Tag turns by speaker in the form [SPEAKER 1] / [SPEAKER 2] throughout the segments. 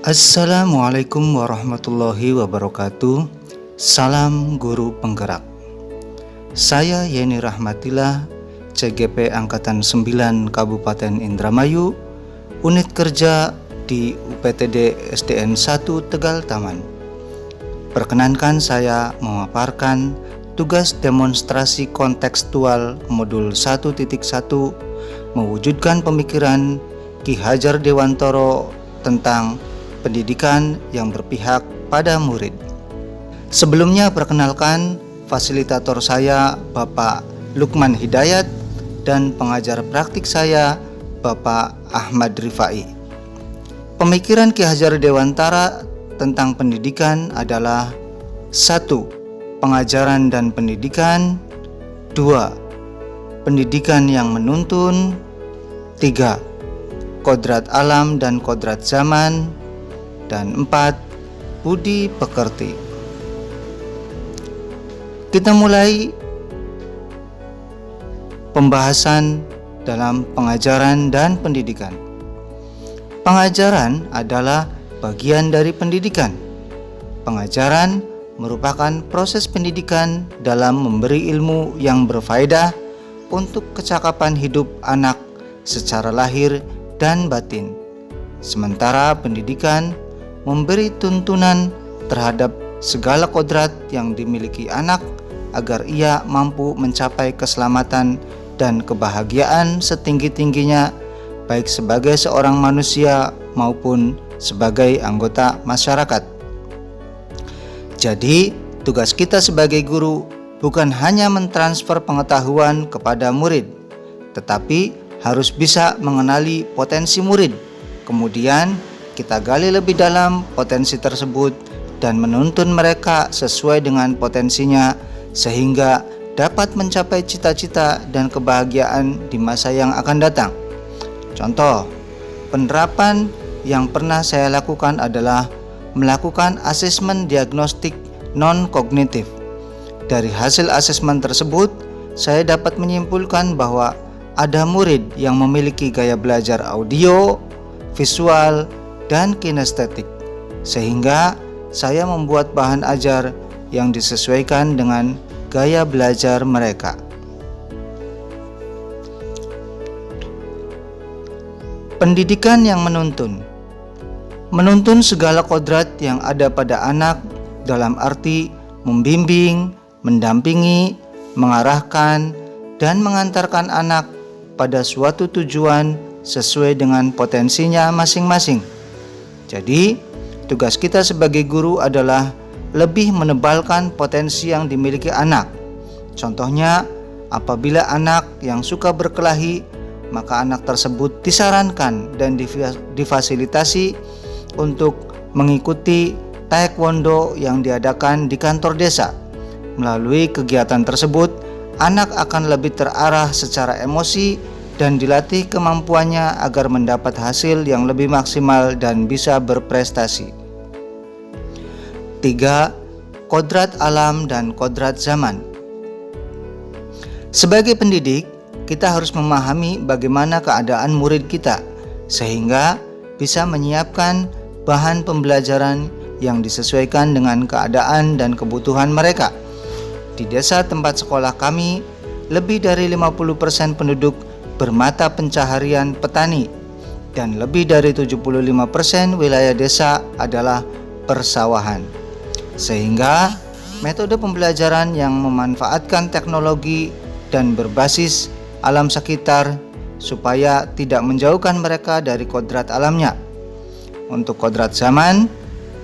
[SPEAKER 1] Assalamualaikum warahmatullahi wabarakatuh. Salam guru penggerak. Saya Yeni Rahmatillah, CGP Angkatan 9 Kabupaten Indramayu, unit kerja di UPTD SDN 1 Tegal Taman. Perkenankan saya memaparkan tugas demonstrasi kontekstual modul 1.1 mewujudkan pemikiran Ki Hajar Dewantara tentang pendidikan yang berpihak pada murid. Sebelumnya perkenalkan fasilitator saya Bapak Lukman Hidayat dan pengajar praktik saya Bapak Ahmad Rifai. Pemikiran Ki Hajar Dewantara tentang pendidikan adalah 1. Pengajaran dan pendidikan. 2. Pendidikan yang menuntun. 3. Kodrat alam dan kodrat zaman. Dan 4. Budi pekerti. Kita mulai pembahasan dalam pengajaran dan pendidikan. Pengajaran adalah bagian dari pendidikan. Pengajaran merupakan proses pendidikan dalam memberi ilmu yang berfaedah untuk kecakapan hidup anak secara lahir dan batin. Sementara pendidikan memberi tuntunan terhadap segala kodrat yang dimiliki anak agar ia mampu mencapai keselamatan dan kebahagiaan setinggi-tingginya, baik sebagai seorang manusia maupun sebagai anggota masyarakat. Jadi, tugas kita sebagai guru bukan hanya mentransfer pengetahuan kepada murid, tetapi harus bisa mengenali potensi murid. Kemudian kita gali lebih dalam potensi tersebut dan menuntun mereka sesuai dengan potensinya sehingga dapat mencapai cita-cita dan kebahagiaan di masa yang akan datang. Contoh, penerapan yang pernah saya lakukan adalah melakukan asesmen diagnostik non-kognitif. Dari hasil asesmen tersebut, saya dapat menyimpulkan bahwa ada murid yang memiliki gaya belajar audio, visual, dan kinestetik, sehingga saya membuat bahan ajar yang disesuaikan dengan gaya belajar mereka. Pendidikan yang menuntun segala kodrat yang ada pada anak dalam arti membimbing, mendampingi, mengarahkan, dan mengantarkan anak pada suatu tujuan sesuai dengan potensinya masing-masing. Jadi, tugas kita sebagai guru adalah lebih menebalkan potensi yang dimiliki anak. Contohnya, apabila anak yang suka berkelahi, maka anak tersebut disarankan dan difasilitasi untuk mengikuti taekwondo yang diadakan di kantor desa. Melalui kegiatan tersebut, anak akan lebih terarah secara emosi dan dilatih kemampuannya agar mendapat hasil yang lebih maksimal dan bisa berprestasi. 3. Kodrat alam dan kodrat zaman. Sebagai pendidik, kita harus memahami bagaimana keadaan murid kita, sehingga bisa menyiapkan bahan pembelajaran yang disesuaikan dengan keadaan dan kebutuhan mereka. Di desa tempat sekolah kami, lebih dari 50% penduduk bermata pencaharian petani dan lebih dari 75% wilayah desa adalah persawahan. Sehingga metode pembelajaran yang memanfaatkan teknologi dan berbasis alam sekitar supaya tidak menjauhkan mereka dari kodrat alamnya. Untuk kodrat zaman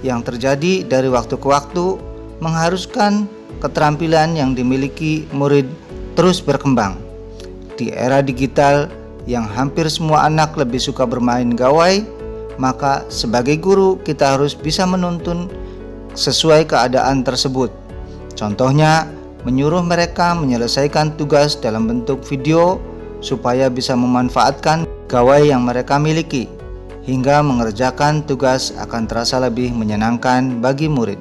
[SPEAKER 1] yang terjadi dari waktu ke waktu mengharuskan keterampilan yang dimiliki murid terus berkembang. Di era digital yang hampir semua anak lebih suka bermain gawai, maka sebagai guru kita harus bisa menuntun sesuai keadaan tersebut. Contohnya, menyuruh mereka menyelesaikan tugas dalam bentuk video supaya bisa memanfaatkan gawai yang mereka miliki, hingga mengerjakan tugas akan terasa lebih menyenangkan bagi murid.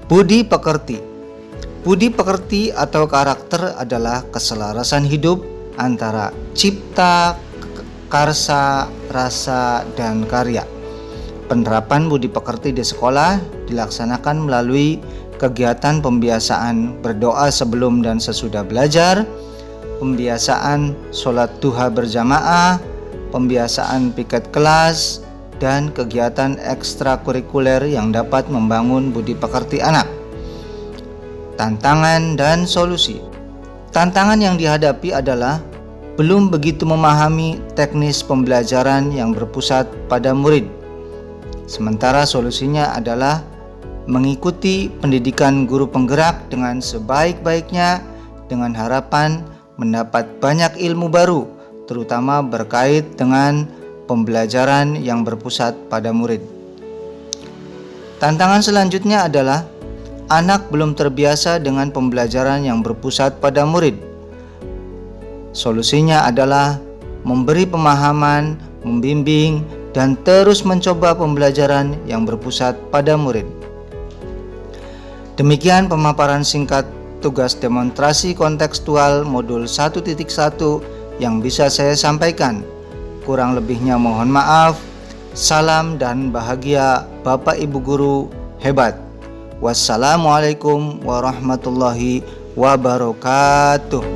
[SPEAKER 1] Budi pekerti. Budi pekerti atau karakter adalah keselarasan hidup antara cipta, karsa, rasa, dan karya. Penerapan budi pekerti di sekolah dilaksanakan melalui kegiatan pembiasaan berdoa sebelum dan sesudah belajar, pembiasaan sholat duha berjamaah, pembiasaan piket kelas, dan kegiatan ekstrakurikuler yang dapat membangun budi pekerti anak. Tantangan dan solusi. Tantangan yang dihadapi adalah belum begitu memahami teknis pembelajaran yang berpusat pada murid. Sementara solusinya adalah mengikuti pendidikan guru penggerak dengan sebaik-baiknya dengan harapan mendapat banyak ilmu baru, terutama berkait dengan pembelajaran yang berpusat pada murid. Tantangan selanjutnya adalah anak belum terbiasa dengan pembelajaran yang berpusat pada murid. Solusinya adalah memberi pemahaman, membimbing, dan terus mencoba pembelajaran yang berpusat pada murid. Demikian pemaparan singkat tugas demonstrasi kontekstual modul 1.1 yang bisa saya sampaikan. Kurang lebihnya mohon maaf. Salam dan bahagia Bapak Ibu Guru hebat. Wassalamualaikum warahmatullahi wabarakatuh.